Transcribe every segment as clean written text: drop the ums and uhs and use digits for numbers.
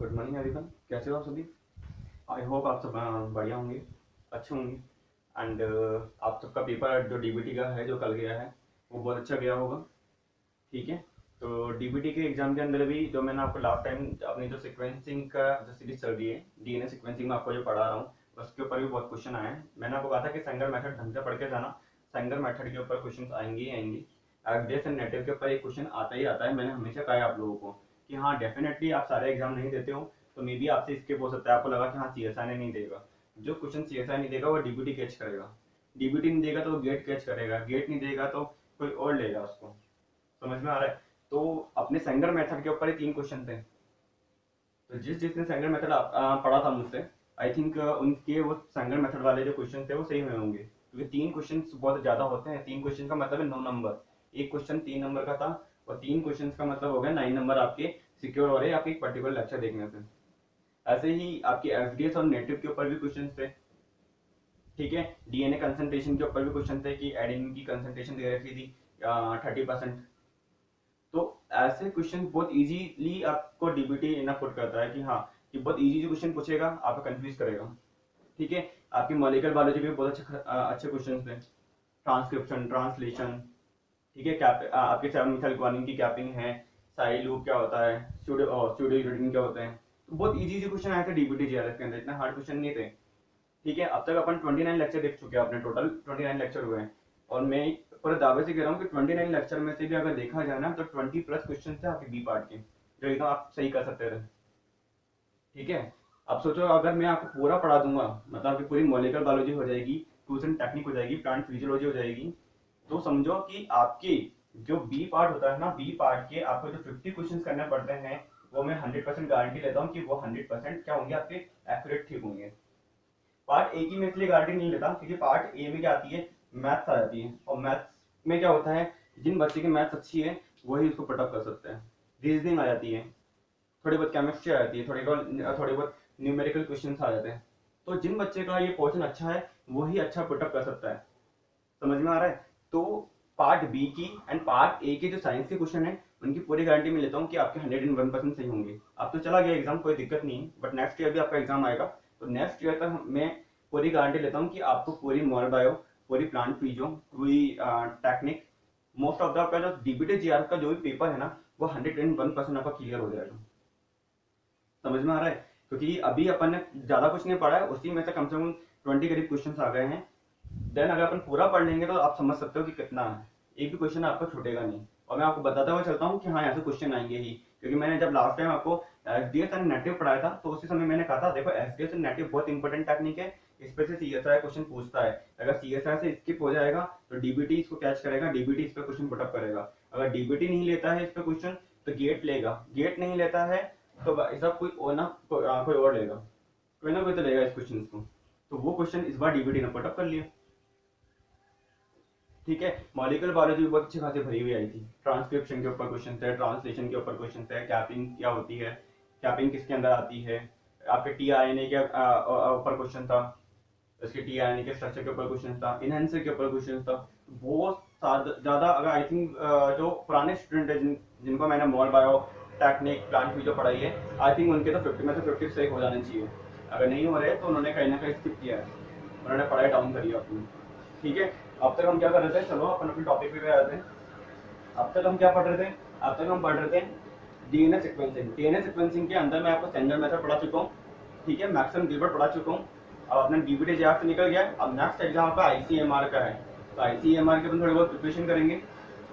Good morning everyone, कैसे हो आप सभी। आई होप आप सब बढ़िया होंगे, अच्छे होंगे। एंड आप सबका पेपर जो डीबीटी का है जो कल गया है वो बहुत अच्छा गया होगा। ठीक है, तो डीबीटी के एग्जाम के अंदर भी जो मैंने आपको लास्ट टाइम अपनी जो सीक्वेंसिंग का जो सीरीज चल रही है डीएनए सीक्वेंसिंग में आपको जो पढ़ा रहा हूँ उसके ऊपर भी बहुत क्वेश्चन आए हैं। मैंने आपको कहा था कि सेंगर मेथड ढंग से पढ़ के जाना, सेंगर मेथड के ऊपर क्वेश्चन आएंगे ही आएंगे। एफडीएस एंड नेटिव के ऊपर एक क्वेश्चन आता ही आता है। मैंने हमेशा कहा है आप लोगों को कि हाँ डेफिनेटली आप सारे एग्जाम नहीं देते हो तो मे बी आपसे स्किप हो सकता है। आपको लगा कि हाँ सीएसआई ने नहीं देगा, जो क्वेश्चन सीएसआई नहीं देगा वो डीबीटी कैच करेगा, डीबीटी नहीं देगा तो वो गेट कैच करेगा, गेट नहीं देगा तो कोई और लेगा उसको। समझ में आ रहा है। तो अपने सेंगर मेथड के ऊपर ही 3 क्वेश्चन थे। तो जिसने सेंगर मेथड पढ़ा था मुझसे, आई थिंक उनके वो सेंगर मेथड वाले जो क्वेश्चन थे वो सही हुए होंगे, क्योंकि 3 क्वेश्चन बहुत ज्यादा होते हैं। 3 क्वेश्चन का मतलब है 9 नंबर। एक क्वेश्चन 3 नंबर का था और 3 क्वेश्चन का मतलब हो गया 9 नंबर आपके सिक्योर हो रहे हैं आपके एक पर्टिकुलर लेक्चर देखने से। ऐसे ही आपके एफडीएस और नेटिव के ऊपर भी क्वेश्चन थे। ठीक है, डीएनए कंसंट्रेशन के ऊपर भी क्वेश्चन थे कि एडेनिन की कंसंट्रेशन दे रखी थी 30%। तो ऐसे क्वेश्चन बहुत इजीली आपको डीबीटी ना पुट करता है कि हाँ कि बहुत इजी जो क्वेश्चन पूछेगा आपको कंफ्यूज करेगा। ठीक है, आपकी मॉलिक्यूलर बायोलॉजी में बहुत अच्छे क्वेश्चन थे, ट्रांसक्रिप्शन, ट्रांसलेशन। ठीक है, आपके 7 मिथाइल ग्वानिन की कैपिंग है, साइड लूप क्या होता है, स्यूडोयूरेडिन क्या होता है। तो बहुत इजी इजी क्वेश्चन आए थे डीबीटी जीआरएफ के अंदर, इतने हार्ड क्वेश्चन नहीं थे। ठीक है, अब तक अपन 29 लेक्चर देख चुके हैं, अपने टोटल 29 लेक्चर हुए हैं। और मैं पूरे दावे से कह रहा हूँ कि 29 लेक्चर में से भी अगर देखा जाए ना तो 20+ क्वेश्चन थे आपके बी पार्ट के जो एकदम आप सही कर सकते थे। ठीक है, अब सोचो अगर मैं आपको पूरा पढ़ा दूंगा, मतलब आपकी पूरी मॉलिक्यूलर बायोलॉजी हो जाएगी, फ्यूजन टेक्निक हो जाएगी, प्लांट फिजियोलॉजी हो जाएगी, तो समझो कि आपके जो बी पार्ट होता है ना, बी पार्ट के आपको जो 50 क्वेश्चन करने पड़ते हैं वो मैं 100% गारंटी लेता हूँ कि वो 100% क्या होंगे आपके एक्यूरेट ठीक होंगे। पार्ट ए की मैं इसलिए गारंटी नहीं लेता क्योंकि पार्ट ए में क्या आती है, मैथ्स आ जाती है, और मैथ्स में क्या होता है, जिन बच्चे की मैथ्स अच्छी है वही उसको पटअप कर सकते हैं। रीजनिंग आ जाती है, थोड़ी बहुत केमिस्ट्री आ जाती है, थोड़ी बहुत न्यूमेरिकल क्वेश्चन आ जाते हैं। तो जिन बच्चे का ये पोर्शन अच्छा है वही अच्छा पुटअप कर सकता है। समझ में आ रहा है। तो पार्ट बी की एंड पार्ट ए के जो साइंस के क्वेश्चन है उनकी पूरी गारंटी में लेता हूँ कि आपके 101% सही होंगे। अब तो चला गया एग्जाम, कोई दिक्कत नहीं है, बट नेक्स्ट ईयर भी आपका एग्जाम आएगा। तो नेक्स्ट ईयर तक मैं पूरी गारंटी लेता हूँ कि आपको पूरी मॉल बायो, पूरी प्लांट फिजियो, पूरी टेक्निक, मोस्ट ऑफ द आपका जो डीबीटी जीआर का जो भी पेपर है ना वो 101% आपका क्लियर हो जाएगा। समझ में आ रहा है, क्योंकि अभी अपन ने ज्यादा कुछ नहीं पढ़ा है, उसी में से कम 20 करीब क्वेश्चन आ गए हैं। देन अगर अपन पूरा पढ़ लेंगे तो आप समझ सकते हो कि कितना है, एक भी क्वेश्चन आपका छूटेगा नहीं। और मैं आपको बताता हुआ चलता हूँ कि हाँ यहाँ से क्वेश्चन आएंगे ही, क्योंकि मैंने जब लास्ट टाइम आपको एसडीएस एंड नेटिव पढ़ाया था तो उसी समय मैंने कहा था देखो एसडीएस एंड नेटिव बहुत इंपॉर्टेंट टेक्निक है, इस पे से सीएसआई क्वेश्चन पूछता है। अगर सीएसआई से स्किप हो जाएगा तो डीबीटी इसको कैच करेगा, डीबीटी इस पे क्वेश्चन पुटअप करेगा। अगर डीबीटी नहीं लेता है इस पे क्वेश्चन तो गेट लेगा, गेट नहीं लेता है तो सब कोई और ना कोई और लेगा, कोई ना कोई तो लेगा इस क्वेश्चन को। तो वो क्वेश्चन इस बार डीबीटी ने पुटअप कर लिया। ठीक है, मॉलिक्यूलर बायोलॉजी भी बहुत अच्छी खासी भरी हुई आई थी, ट्रांसक्रिप्शन के ऊपर क्वेश्चन थे, ट्रांसलेशन के ऊपर क्वेश्चन थे, कैपिंग क्या होती है, कैपिंग किसके अंदर आती है, आपके टीआरएनए के ऊपर क्वेश्चन था, इसके टीआरएनए के स्ट्रक्चर के ऊपर क्वेश्चन था, इनहेंसर के ऊपर क्वेश्चन था। बहुत ज्यादा अगर आई थिंक जो पुराने स्टूडेंट है जिनको मैंने मॉल बायो, टेक्निक, प्लांट जो पढ़ाई है, आई थिंक उनके तो 50 में से 50 सही हो जाने चाहिए। अगर नहीं हो रहे तो उन्होंने कहीं ना कहीं स्किप किया है, उन्होंने पढ़ाई डाउन करी है अपनी। ठीक है, अब तक हम क्या कर रहे थे, चलो अपन अपने टॉपिक पे आते हैं। अब तक हम क्या पढ़ रहे थे, अब तक हम पढ़ रहे थे डीएनए सीक्वेंसिंग। डीएनए सीक्वेंसिंग के अंदर मैं आपको स्टैंडर्ड मेथड पढ़ा चुका हूँ। ठीक है, मैक्सवेल गिलबर्ट पढ़ा चुका हूँ। अब अपना डीबीटी जेआर से निकल गया। अब नेक्स्ट एग्जाम आपका आईसीएमआर का है, तो आईसीएमआर की अपन थोड़ी बहुत प्रिपरेशन करेंगे,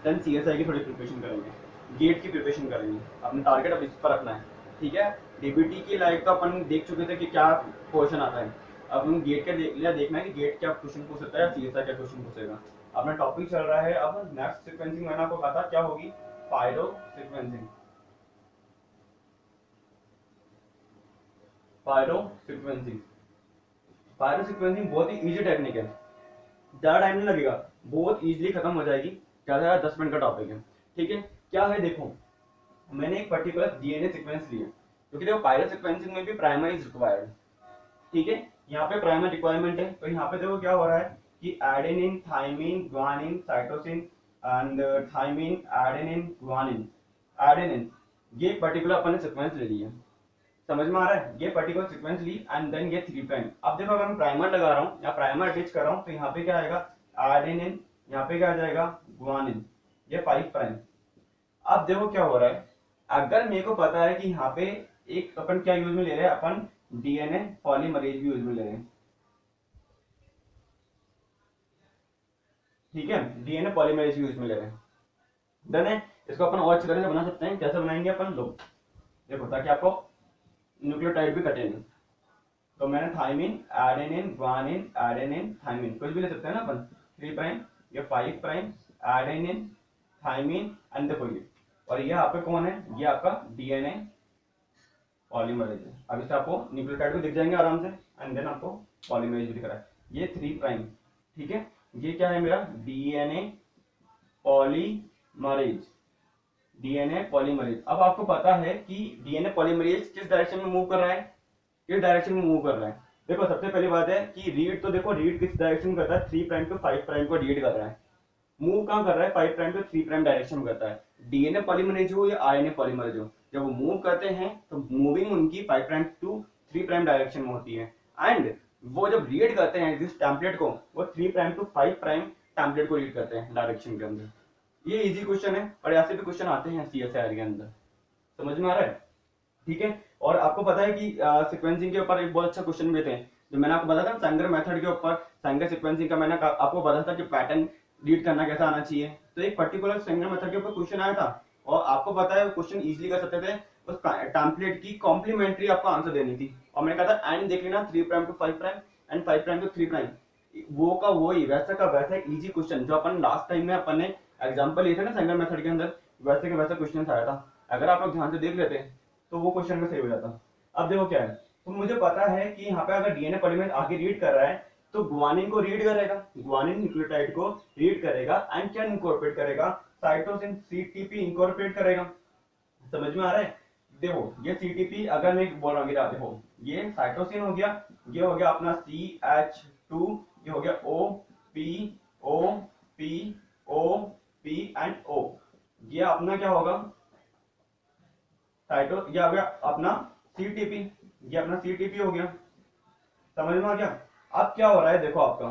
देन सीएसआई की थोड़ी प्रिपरेशन करेंगे, गेट की प्रिपरेशन करेंगे। अपना टारगेट अब इस पर रखना है। ठीक है, डीबीटी की लाइफ तो अपन देख चुके थे कि क्या क्वेश्चन आता है। अब हम गेट का देखना है कि गेट क्या क्वेश्चन पूछ सकता है या सीएसआई क्या क्वेश्चन पूछेगा। अपना टॉपिक चल रहा है, अब नेक्स्ट सीक्वेंसिंग मैंने आपको कहा था क्या होगी, pyrosequencing. Pyrosequencing, pyrosequencing बहुत ही इजी टेक्निक है, ज्यादा टाइम नहीं लगेगा, बहुत इजीली खत्म हो जाएगी, ज्यादा 10 मिनट का टॉपिक है। ठीक है, क्या है देखो, मैंने एक पर्टिकुलर डीएनए सीक्वेंस लिया, क्योंकि देखो पायरो सीक्वेंसिंग में भी प्राइमरी इज रिक्वायर्ड। ठीक है, यहाँ पे प्राइमरी रिक्वायरमेंट है, तो यहाँ पे देखो क्या हो रहा है कि adenine, thymine, guanine, cytosine and thymine, adenine, guanine, adenine, ये पर्टिकुलर अपन ने सीक्वेंस ले लिया। समझ में आ रहा है? ये पर्टिकुलर सीक्वेंस ली एंड देन ये 3 प्राइम। अब देखो अगर मैं प्राइमर लगा रहा हूँ या प्राइमर अटैच कर रहा हूँ तो यहाँ पे क्या आएगा एडेनिन, यहाँ पे क्या आ जाएगा गुआनिन, ये 5 प्राइम। अब देखो क्या हो रहा है, अगर मेरे को पता है कि यहाँ पे एक अपन क्या यूज में ले रहे हैं, अपन डीएनए पॉलीमरेज भी यूज में ले रहे हैं, ठीक है, डीएनए पॉलीमरेज यूज में ले रहे हैं, डन है। इसको अपन और अच्छी तरह से बना सकते हैं। कैसे बनाएंगे अपन लोग, देखो ताकि आपको न्यूक्लियोटाइड भी कटे नहीं। तो मैंने thymine, adenine, guanine, adenine, thymine कुछ भी ले सकते हैं ना अपन। 3 प्राइम, ये 5 प्राइम, एडेनिन, थाइमिन एंड देखो ये, और ये आपका कौन है, ये आपका डीएनए पॉलीमरेज है। अब इससे आपको न्यूक्लियोटाइड भी दिख जाएंगे आराम से एंड देन आपको पॉलीमरेज भी दिख रहा है, ये 3 प्राइम, ठीक है। ये क्या है मेरा डीएनए पॉलीमरेज, डीएनए पॉलीमरेज। अब आपको पता है कि डीएनए पॉलीमरेज किस डायरेक्शन में मूव कर रहा है, किस डायरेक्शन में मूव कर रहा है। देखो सबसे पहली बात है कि रीड, तो देखो रीड किस डायरेक्शन में करता है, 3 प्राइम टू 5 प्राइम को रीड कर रहा है। मूव कहां कर रहा है, 5 प्राइम टू 3 प्राइम डायरेक्शन में करता है। डीएनए पॉलीमरेज हो या आरएनए पॉलीमरेज हो, जब वो मूव करते हैं तो मूविंग उनकी 5 प्राइम टू 3 प्राइम डायरेक्शन में होती है एंड वो जब रीड करते हैं जिस टेम्पलेट को, वो 3 प्राइम टू 5 प्राइम टेम्पलेट को रीड करते हैं डायरेक्शन के अंदर। ये इजी क्वेश्चन है और ऐसे भी क्वेश्चन आते हैं सीएसआईआर के अंदर, समझ में आ रहा है, ठीक है। और आपको पता है कि सीक्वेंसिंग के ऊपर एक बहुत अच्छा क्वेश्चन भी थे जो मैंने आपको बताया था सैंगर मेथड के ऊपर। सैंगर सीक्वेंसिंग का मैंने आपको बताया था कि पैटर्न रीड करना कैसा आना चाहिए। तो एक पर्टिकुलर सैंगर मेथड के ऊपर क्वेश्चन आया था और आपको पता है क्वेश्चन इजीली कर सकते थे, उस टेम्पलेट की कॉम्प्लीमेंट्री आपको आंसर देनी थी और मैंने कहा था एंड देख लेना 3 prime to 5 prime and 5 prime to 3 prime, वो का वही वैसा का वैसा इजी क्वेश्चन जो अपन लास्ट टाइम में अपन ने एग्जांपल लिए थे ना सैंगर मेथड के अंदर, वैसे के वैसा क्वेश्चन आया था। अगर आप लोग ध्यान से देख लेते तो वो क्वेश्चन में सही हो जाता। अब देखो क्या है, तो मुझे पता है कि यहाँ पे अगर डीएनए पॉलीमरेज आगे रीड कर रहा है तो गुआनिन को रीड करेगा, गुआनिन न्यूक्लियोटाइड को रीड करेगा एंड क्या इनकॉर्पोरेट करेगा, साइटोसिन सीटीपी इनकॉर्पोरेट करेगा। समझ में आ रहा है? देखो ये सीटीपी अगर मैं बोल रहा हूँ, देखो ये साइटोसिन हो गया, ये हो गया अपना CH2, ये हो गया OP एंड O, ये अपना क्या होगा साइटो, ये हो गया अपना सीटीपी, ये अपना सीटीपी हो गया। समझ में आ गया? अब क्या हो रहा है देखो आपका,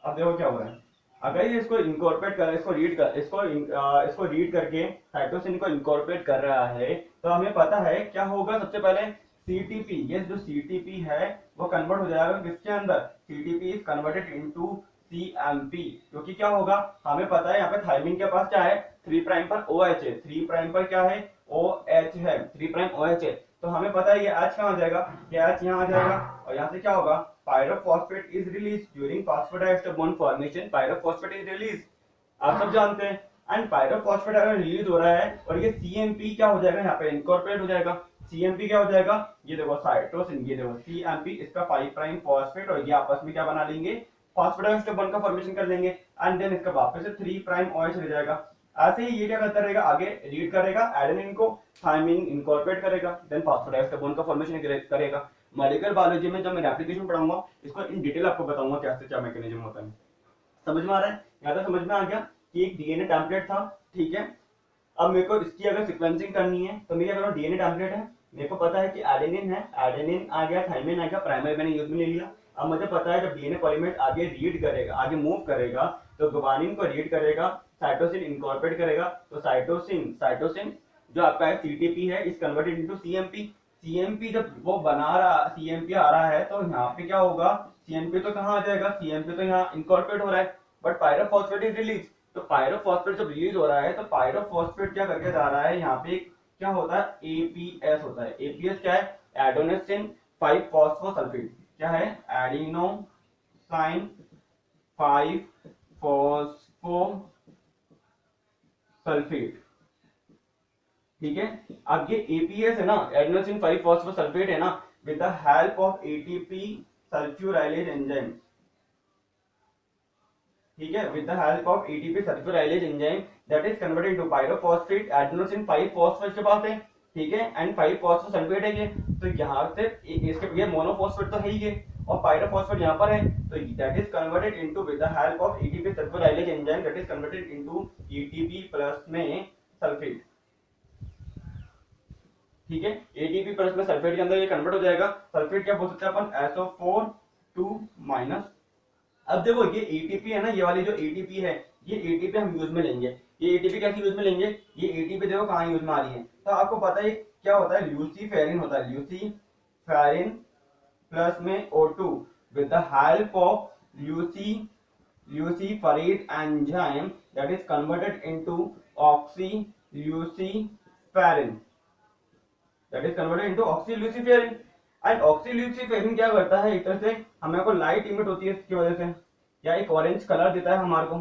अब देखो क्या हो रहा है, अगर ये इसको इनकॉर्पोरेट कर, इसको रीड कर, इसको रीड करके साइटोसिन को इनकॉर्पोरेट कर रहा है तो हमें पता है क्या होगा। सबसे पहले सीटीपी, ये जो सीटीपी है वो कन्वर्ट हो जाएगा किसके अंदर, CTP is converted into CMP, क्योंकि क्या होगा हमें पता है यहाँ पे थाइमिन के पास क्या है 3 प्राइम पर OH है, 3 प्राइम पर क्या है OH है, 3 प्राइम OH है, तो हमें पता है ये H कहाँ आ जाएगा, ये H यहाँ आ जाएगा और यहाँ से क्या होगा pyrophosphate is release during phosphodiester bond formation, pyrophosphate is release, आप सब जानते हैं। एंड पायरोफॉस्फेट अगर रिलीज हो रहा है और ये सीएमपी क्या हो जाएगा, यहाँ पे इनकॉर्पोरेट हो जाएगा। सीएमपी क्या हो जाएगा, ये देखो साइटोसिन, ये देखो सीएमपी, इसका 5 प्राइम फॉस्फेट और ये आपस में क्या बना लेंगे फॉस्फोडाइएस्टर बॉन्ड का फॉर्मेशन कर लेंगे एंड देन इसका वापस से 3 प्राइम OH रह जाएगा। ऐसे ही ये क्या करता रहेगा, आगे रीड करेगा एडेनिन को, थाइमिन इनकॉर्पोरेट करेगा, देन फॉस्फोडाइएस्टर बॉन्ड का फॉर्मेशन करेगा। मॉलिक्यूलर बायोलॉजी में जब मैं एप्लीकेशन पढ़ाऊंगा इसको इन डिटेल आपको बताऊंगा कैसे क्या मैकेनिज्म होता है। समझ में आ रहा है? यहाँ तक समझ में आ गया कि एक डीएनए टेम्पलेट था, ठीक है। अब मेरे को इसकी अगर सीक्वेंसिंग करनी है तो मैं क्या करूँ, डीएनए टेम्पलेट है, मेरे को पता है कि एडेनिन है, एडेनिन आ गया, थाइमिन आ गया, प्राइमरी मैंने यूज में ले लिया। अब मुझे पता है जब डीएनए पॉलीमरेज आगे रीड करेगा, आगे मूव करेगा तो गुआनिन को रीड करेगा, साइटोसिन इनकॉर्पोरेट करेगा, तो साइटोसिन जो आपका है सीटीपी है is converted into CMP. CMP जब वो बना रहा, सीएमपी आ रहा है तो यहाँ पे क्या होगा, सीएमपी तो कहाँ आ जाएगा, सीएमपी तो यहाँ इनकॉर्पोरेट हो रहा है बट पायरोफॉस्फेट इज रिलीज। तो पायरोफॉस्फेट जब रिलीज हो रहा है तो पायरोफॉस्फेट क्या करके जा रहा है, यहाँ पे क्या होता है एपीएस होता है। एपीएस क्या है, एडोनेसिन 5 फॉस्फोसल्फेट, क्या है एडिनोसाइन 5 फॉस्फोसल्फेट, ठीक है। अब ये एपीएस है ना, एडिनोसिन 5 फॉस्फोसल्फेट है ना, with the help of ATP sulfurylase enzyme, ठीक है, with the help of ATP sulfurylase enzyme that is converted into pyrophosphate, adenosine 5 phosphate के पास है, ठीक है, एंड 5 फॉस्फोसल्फेट है ये, तो यहाँ से इसके ये मोनोफॉस्फेट तो है ही ये और पायरोफॉस्फेट यहाँ पर है, तो that is converted into with the help of ATP sulfurylase enzyme that is converted into ATP plus में सल्फेट। ठीक है, एटीपी प्लस में सल्फेट के अंदर ये कन्वर्ट हो जाएगा। सल्फेट क्या बोल सकते हैं अपन, SO4 2 माइनस। अब देखो ये एटीपी है ना, ये वाली जो एटीपी है, ये एटीपी हम यूज में लेंगे। ये एटीपी कैसे यूज में लेंगे, ये एटीपी देखो कहाँ यूज में आ रही है। तो आपको पता है क्या होता है, ल्यूसीफेरिन होता है, ल्यूसीफेरिन प्लस में O2 with the help of luciferase enzyme that is converted into oxyluciferin, and oxyluciferin क्या करता है, एक तरह से हमें को लाइट इमिट होती है इसकी वजह से, या एक ऑरेंज कलर देता है हमारे को,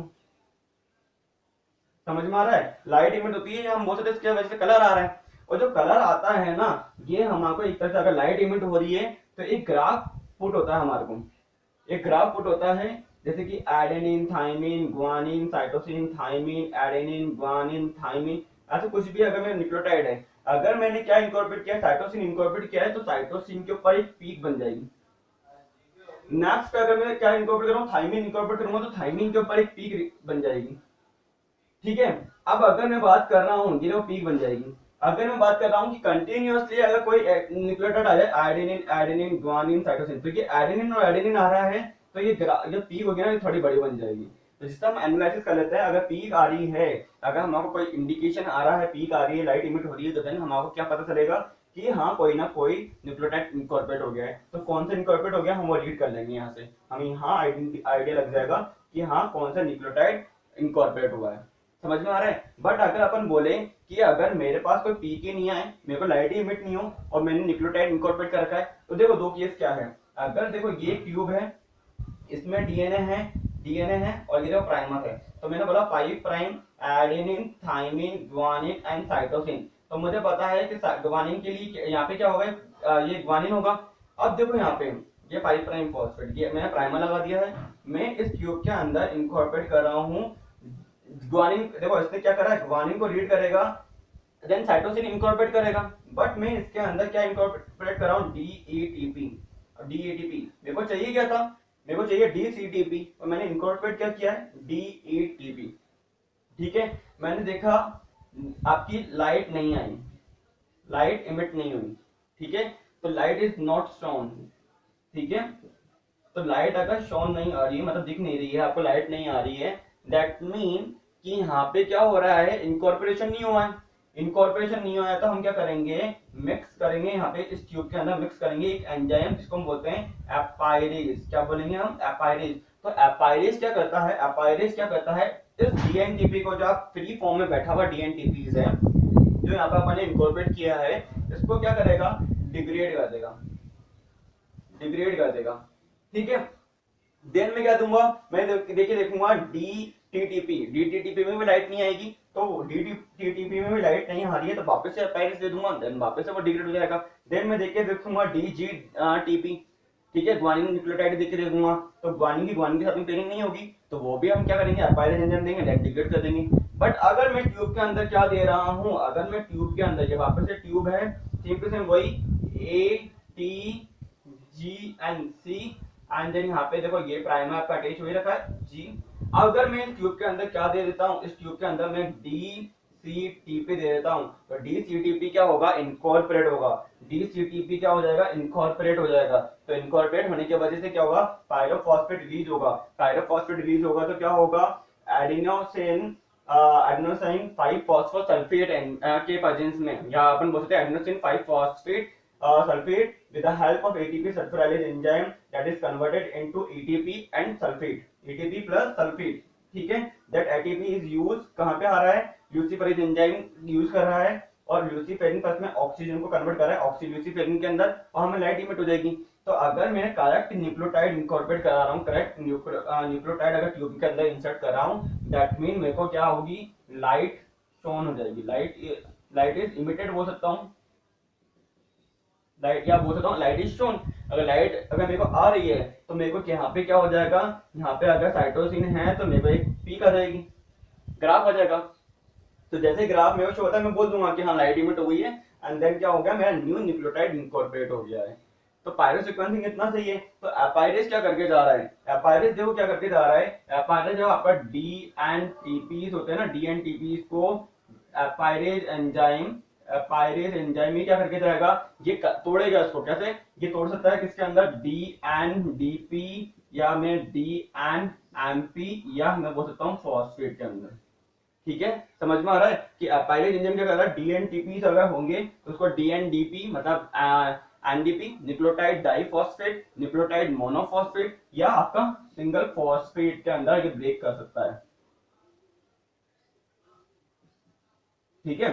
समझ में आ रहा है, लाइट इमिट होती है या हम बोल सकते हैं इसकी वजह से कलर आ रहा है। और जो कलर आता है ना, ये हमारे को एक तरह से अगर लाइट इमिट हो रही है तो एक ग्राफ पुट होता है हमारे को, एक ग्राफ पुट होता है, जैसे कि adenine thymine guanine cytosine thymine adenine guanine thymine, ऐसा कुछ भी अगर मेरा न्यूक्लियोटाइड है, अगर मैंने क्या इंकॉर्पोरेट किया, साइटोसिन इंकॉर्पोरेट किया है, तो साइटोसिन के ऊपर एक पीक बन जाएगी। नेक्स्ट अगर मैं क्या इंकॉर्पोरेट करूँ, थाइमिन इंकॉर्पोरेट करूंगा तो थाइमिन के ऊपर एक पीक बन जाएगी। ठीक है, अब अगर मैं बात कर रहा हूँ, ये वो पीक बन जाएगी। अगर मैं बात कर रहा हूँ कि कंटिन्यूअसली अगर कोई न्यूक्लियोटाइड आ जाए, एडेनिन एडेनिन ग्वानिन साइटोसिन, तो ये एडेनिन और एडेनिन आ रहा है, तो ये जो पीक होगी ना, ये थोड़ी बड़ी बन जाएगी। तो जिससे हम एनालिसिस कर लेते हैं, अगर पीक आ रही है, अगर हमारे कोई इंडिकेशन आ रहा है, पीक आ रही है, लाइट इमिट हो रही है, तो देन हमारे क्या पता चलेगा कि हाँ कोई ना कोई न्यूक्लियोटाइड इनकॉर्पोरेट हो गया है। तो कौन सा इनकॉर्पोरेट हो गया हम वो रीड कर लेंगे, यहाँ से हमें यहाँ आइडिया लग जाएगा कि हाँ कौन सा न्यूक्लियोटाइड इनकॉर्पोरेट हुआ है। समझ में आ रहा है। बट अगर अपन बोले कि अगर मेरे पास कोई पीक ही नहीं आए, मेरे को लाइट ही इमिट नहीं हो और मैंने न्यूक्लियोटाइड इनकॉर्पोरेट कर रखा है, तो देखो दो केस क्या है। अगर देखो ये ट्यूब है, इसमें डीएनए है और ये देखो प्राइमर है, तो मैंने बोला 5 prime adenine thymine guanine and cytosine, तो मुझे पता है कि ग्वानिन के लिए यहाँ पे क्या होगा, ये ग्वानिन होगा। अब देखो यहाँ पे ये 5 प्राइम फॉस्फेट, ये मैंने प्राइमर लगा दिया है, मैं इस ट्यूब के अंदर इनकॉर्पोरेट कर रहा हूँ ग्वानिन। देखो इसने क्या करा है, ग्वानिन को रीड करेगा, देन साइटोसिन इनकॉर्पोरेट करेगा, बट मैं इसके अंदर क्या इनकॉर्पोरेट कर रहा हूँ, डीएटीपी। मेरे को चाहिए क्या था, मेरे को चाहिए डीसीटीपी, और मैंने इनकॉर्पोरेट क्या किया है, डीएटीपी। ठीक है, मैंने देखा आपकी लाइट नहीं आई, लाइट इमिट नहीं हुई, ठीक है, तो लाइट इज नॉट शोन। ठीक है, तो लाइट अगर शोन नहीं आ रही है, मतलब दिख नहीं रही है आपको, लाइट नहीं आ रही है, दैट मीन कि यहाँ पे क्या हो रहा है, इनकॉर्पोरेशन नहीं हुआ है। इनकॉर्पोरेशन नहीं हुआ है तो हम क्या करेंगे, मिक्स करेंगे यहाँ पे इस ट्यूब के अंदर, मिक्स करेंगे एक एंजाइम जिसको हम बोलते हैं एपाइरेज। क्या बोलेंगे हम, एपाइरेज। तो एपाइरेज क्या करता है, एपाइरेज क्या करता है, इस डीएनटीपी को, जो आप फ्री फॉर्म में बैठा हुआ डीएनटीपी है जो यहाँ पे अपन ने इनकॉर्पोरेट किया है, इसको क्या करेगा, डिग्रेड कर देगा, डिग्रेड कर देगा। ठीक है, देन मैं क्या दूंगा, मैं देखिए देखूंगा डीटीटीपी में भी लाइट नहीं आएगी, तो डीटीटीपी में भी लाइट नहीं आ रही है, तो वापस से एपाइरेज दे दूंगा, देन वापस से वो डिग्रेड हो जाएगा। देन मैं देखिए देखूंगा डीजीटीपी, ठीक है, ग्वानिन न्यूक्लियोटाइड देख के देखूंगा, तो ग्वानिन के साथ में पेयरिंग नहीं होगी, तो वो भी हम क्या करेंगे, एपाइरेज एंजाइम देंगे, देन डिग्रेड कर देंगे। बट अगर मैं ट्यूब के अंदर क्या दे रहा हूं, अगर मैं ट्यूब के अंदर, ये वापस से ट्यूब है, सेम टू सेम वही ATGNC, एंड देन यहाँ पे देखो ये प्राइमर आपका अटैच हो रखा है जी। अगर मैं इस ट्यूब के अंदर क्या दे देता हूँ, इस ट्यूब के अंदर मैं DCTP दे देता हूँ, तो DCTP क्या होगा, इनकॉर्पोरेट होगा। DCTP क्या हो जाएगा, इनकॉर्पोरेट हो जाएगा। तो इनकॉर्पोरेट होने की वजह से क्या होगा, पायरोफॉस्फेट रिलीज होगा। पायरोफॉस्फेट रिलीज होगा तो क्या होगा, एडिनोसिन 5 फॉस्फोसल्फेट के प्रेजेंस में, या अपन बोल सकते हैं adenosine 5 phosphate sulfate with the help of ATP sulfurylase enzyme that is converted into ATP and sulfate, ATP plus sulfate। ठीक है, that ATP is used कहाँ पे आ रहा है, ल्यूसीफेरेज एंजाइम यूज कर रहा है, और ल्यूसीफेरिन प्लस में ऑक्सीजन को कन्वर्ट कर रहा है ऑक्सील्यूसीफेरिन के अंदर, और हमें लाइट इमिट हो जाएगी। तो अगर मैं करेक्ट न्यूक्लियोटाइड इनकॉर्पोरेट करा रहा हूँ, करेक्ट न्यूक्लियोटाइड अगर ट्यूब के अंदर इंसर्ट कर रहा हूँ, दैट मीन मेरे को क्या होगी, लाइट शोन हो जाएगी, लाइट इज इमिटेड बोल सकता हूँ, लाइट, या बोल सकता हूँ लाइट इज शोन। अगर लाइट अगर मेरे को आ रही है तो मेरे को यहाँ पे क्या हो जाएगा, यहाँ पे अगर साइटोसिन है तो मेरे को एक पीक आ जाएगी, ग्राफ आ जाएगा। तो जैसे ग्राफ मेरे को शो होता है, मैं बोल दूंगा कि हाँ लाइट इमिट हो गई है, एंड देन क्या हो गया, मेरा न्यू न्यूक्लियोटाइड इनकॉर्पोरेट हो गया है। तो पायरो सीक्वेंसिंग इतना सही है। तो एपाइरेज क्या करके जा रहा है, एपाइरेज देखो क्या करके जा रहा है, एपाइरेज जब आपका DNTPs होते हैं ना, DNTPs को एपाइरेज एंजाइम पायरेज एंजाइम क्या करके जाएगा, ये तोड़ेगा इसको। कैसे ये तोड़ सकता है, किसके अंदर, डी एन डी पी, या मैं डी एन एम पी, या मैं बोल सकता हूँ फॉस्फेट के अंदर। ठीक है, समझ में आ रहा है कि पायरेज एंजाइम क्या कर रहा है, डीएनटीपी अगर होंगे तो उसको डीएनडीपी मतलब NDP nucleotide diphosphate, nucleotide monophosphate, या आपका सिंगल फॉस्फेट के अंदर ये ब्रेक कर सकता है। ठीक है,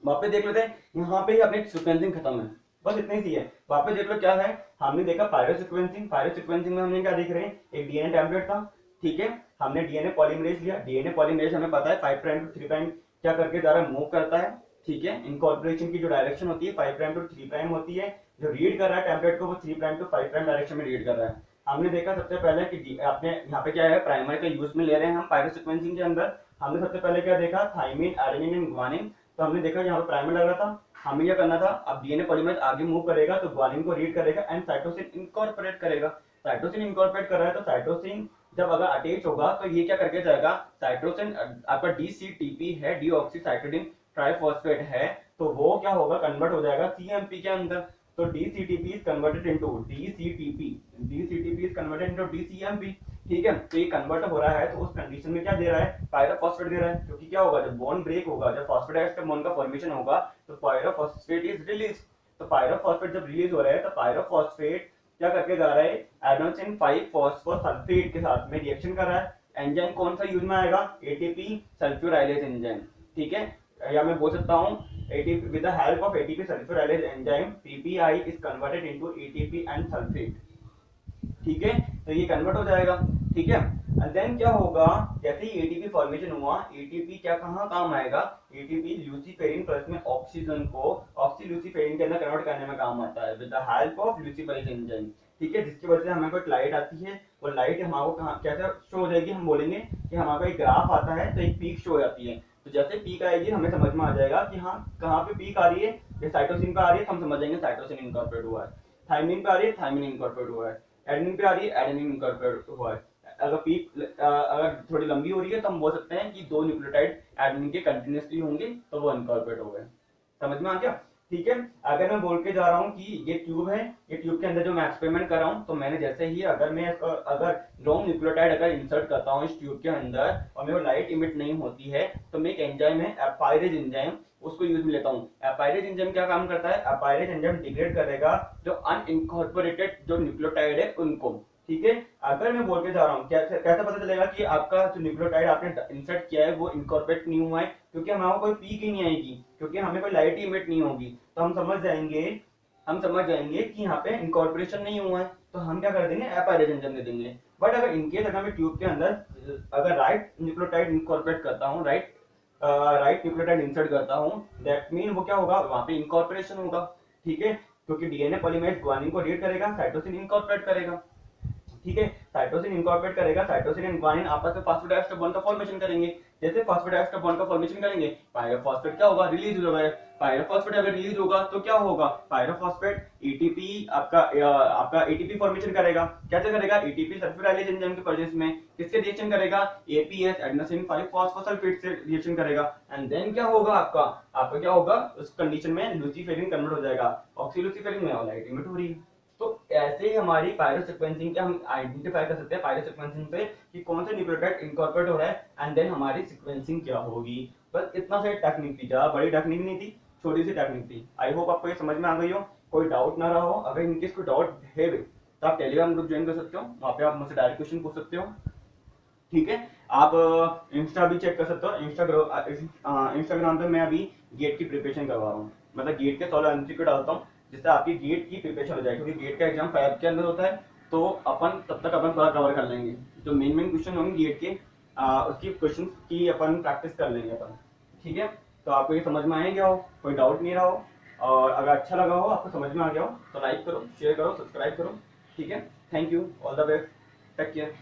वापस देख लेते हैं, यहाँ पे ही अपनी सीक्वेंसिंग खत्म है, बस इतनी सी है। वापस देख लो क्या है, हमने देखा पायरो सीक्वेंसिंग। पायरो सीक्वेंसिंग में हमने क्या देख रहे हैं, एक डीएनए टेम्पलेट था। ठीक है, हमने डीएनए पॉलीमरेज लिया। डीएनए पॉलीमरेज हमें पता है 5 प्राइम टू 3 प्राइम क्या करके जा रहा है, मूव करता है। ठीक है, इनकॉर्पोरेशन की जो डायरेक्शन होती है 5 प्राइम टू 3 प्राइम होती है। जो रीड कर रहा है टेम्पलेट को वो 3 प्राइम टू 5 प्राइम डायरेक्शन में रीड कर रहा है। हमने देखा सबसे पहले कि आपने यहाँ पे क्या है, प्राइमर का यूज में ले रहे हैं हम पायरो सीक्वेंसिंग के अंदर। हमने सबसे पहले क्या देखा, थाइमिन, एडेनिन एंड ग्वानिन। तो हमने देखा यहाँ पे प्राइमर लग रहा था, हमें क्या करना था, अब डीएनए पॉलीमरेज आगे मूव करेगा तो ग्वानिन को रीड करेगा एंड साइटोसिन इनकॉर्पोरेट करेगा। साइटोसिन इनकॉर्पोरेट कर रहा है तो साइटोसिन जब अगर अटैच होगा तो ये क्या करके जाएगा, साइटोसिन आपका डीसीटीपी है, डीऑक्सीसाइक्लिन ट्राइफॉस्फेट है, तो वो क्या होगा, कन्वर्ट हो जाएगा सीएमपी के अंदर। तो dCTP is converted into dCTP is converted into dCMP. ठीक है, तो ये कन्वर्ट हो रहा है तो उस कंडीशन में क्या दे रहा है, पायरोफॉस्फेट दे रहा है। क्योंकि क्या होगा, जब बॉन्ड ब्रेक होगा, जब फॉस्फेटाइज बॉन्ड का फॉर्मेशन होगा तो पायरोफॉस्फेट इज रिलीज। तो पायरोफॉस्फेट जब रिलीज हो रहा है तो पायरोफॉस्फेट क्या करके जा रहा है, एडेनोसिन 5 फॉस्फोसल्फेट के साथ में रिएक्शन कर रहा है। एंजाइम कौन सा यूज में आएगा, एटीपी सल्फ्यूराइलेज एंजाइम। ठीक है, या मैं बोल सकता हूँ ATP with the help of ATP sulfurylase enzyme PPI is converted into ATP and sulfate। ठीक है, तो ये कन्वर्ट हो जाएगा। ठीक है, एंड देन क्या होगा, जैसे ही एटीपी फॉर्मेशन हुआ, एटीपी क्या कहाँ काम आएगा, एटीपी ल्यूसीफेरिन प्लस में ऑक्सीजन को ऑक्सील्यूसीफेरिन के अंदर कन्वर्ट करने में काम आता है with the help of luciferase enzyme. ठीक है, जिसकी वजह से हमें कोई लाइट आती है, वो लाइट हमारे को कैसे शो हो जाएगी, हम बोलेंगे कि हमारा एक ग्राफ आता है तो एक पीक शो हो जाती है। तो जैसे पीक आएगी हमें समझ में आ जाएगा कि हाँ कहाँ पे पीक आ रही है, ये साइटोसिन पे आ रही है तो हम समझ जाएंगे साइटोसिन इनकॉर्पोरेट हुआ है। थाइमिन पे आ रही है, थाइमिन इनकॉर्पोरेट हुआ है। एडेनिन पे आ रही है, एडेनिन इनकॉर्पोरेट हुआ है। अगर पीक अगर थोड़ी लंबी हो रही है तो हम बोल सकते हैं कि 2 न्यूक्लियोटाइड एडेनिन के कंटिन्यूअसली होंगे तो वो इनकॉर्पोरेट हो गए। समझ में आ गया। ठीक है, अगर मैं बोल के जा रहा हूँ कि ये ट्यूब है, ये ट्यूब के अंदर जो मैं एक्सपेरिमेंट कर रहा हूँ, तो मैंने जैसे ही अगर मैं अगर लॉन्ग न्यूक्लियोटाइड अगर इंसर्ट करता हूँ इस ट्यूब के अंदर और मेरे को लाइट इमिट नहीं होती है, तो मैं एक एंजाइम है एपाइरेज एंजाइम, उसको यूज में लेता हूँ। एपाइरेज एंजाइम क्या काम करता है, एपाइरेज एंजाइम डिग्रेड करेगा जो अनइनकॉर्पोरेटेड जो न्यूक्लियोटाइड है उनको। ठीक है, अगर मैं बोल के जा रहा हूँ कैसे पता चलेगा कि आपका जो न्यूक्लियोटाइड आपने इंसर्ट किया है वो इनकॉर्पोरेट नहीं हुआ है, क्योंकि हमारा कोई पीक ही नहीं आएगी, क्योंकि हमें कोई लाइट ही इमिट नहीं होगी। तो हम समझ जाएंगे कि यहाँ पे इनकॉर्पोरेशन नहीं हुआ है, तो हम क्या कर देंगे, एपाइरेज एंजाइम दे देंगे। बट अगर इनकेस अगर मैं ट्यूब के अंदर अगर राइट न्यूक्लियोटाइड इनकॉर्पोरेट करता हूँ, राइट न्यूक्लियोटाइड इंसर्ट करता हूँ, दैट मीन वो क्या होगा, वहां पे इनकॉर्पोरेशन होगा। ठीक है, क्योंकि डीएनए पॉलीमरेज ग्वानिन को रीड करेगा, साइटोसिन इनकॉर्पोरेट करेगा। ठीक है, साइटोसिन इनकॉर्पोरेट करेगा, साइटोसिन एंड ग्वानिन आपस में फॉस्फोडाइएस्टर बॉन्ड का फॉर्मेशन करेंगे। जैसे फॉस्फोडाइएस्टर बॉन्ड का फॉर्मेशन करेंगे, पायरोफॉस्फेट क्या होगा, रिलीज हो जाएगा। पायरोफॉस्फेट अगर रिलीज होगा तो क्या होगा, पायरोफॉस्फेट एटीपी आपका एटीपी फॉर्मेशन करेगा। कैसे करेगा, एटीपी सल्फ्यूराइलेज एंजाइम के प्रोसेस में किससे रिएक्शन करेगा, एपीएस एडेनोसिन 5 फॉस्फोसल्फेट से रिएक्शन करेगा। एंड देन क्या होगा, आपका क्या होगा, उस कंडीशन में लूसीफेरिन कन्वर्ट हो जाएगा, ऑक्सीलूसीफेरिन में लाइट इमिट हो रही है। तो ऐसे ही हमारी पायरो सीक्वेंसिंग के हम आइडेंटिफाई कर सकते हैं पायरो सीक्वेंसिंग से कि कौन से न्यूक्लियोटाइड इनकॉर्पोरेट हो रहा है, एंड देन हमारी सीक्वेंसिंग क्या होगी। बस इतना सा टेक्निक थी, ज्यादा बड़ी टेक्निक नहीं थी, छोटी सी टेक्निक थी। आई होप आपको ये समझ में आ गई हो, कोई डाउट ना रहा हो। अगर इनकेस कोई डाउट है भी तो आप टेलीग्राम ग्रुप ज्वाइन कर सकते हो, वहाँ पे आप मुझसे डायरेक्ट क्वेश्चन पूछ सकते हो। ठीक है, आप इंस्टा भी चेक कर सकते हो। इंस्टाग्राम पे मैं अभी गेट की प्रिपरेशन करवा रहा हूँ, मतलब गेट के 16 एमसीक्यू डालता हूँ जिससे आपकी गेट की प्रिपरेशन हो जाए, क्योंकि गेट का एग्जाम फैब के अंदर होता है। तो अपन तब तक अपन पूरा कवर कर लेंगे, जो मेन क्वेश्चन होंगे गेट के उसकी क्वेश्चन की अपन प्रैक्टिस कर लेंगे अपन। ठीक है, तो आपको ये समझ में आ गया हो, कोई डाउट नहीं रहा हो, और अगर अच्छा लगा हो, आपको समझ में आ गया हो, तो लाइक करो, शेयर करो, सब्सक्राइब करो। ठीक है, thank you, all the best, take care.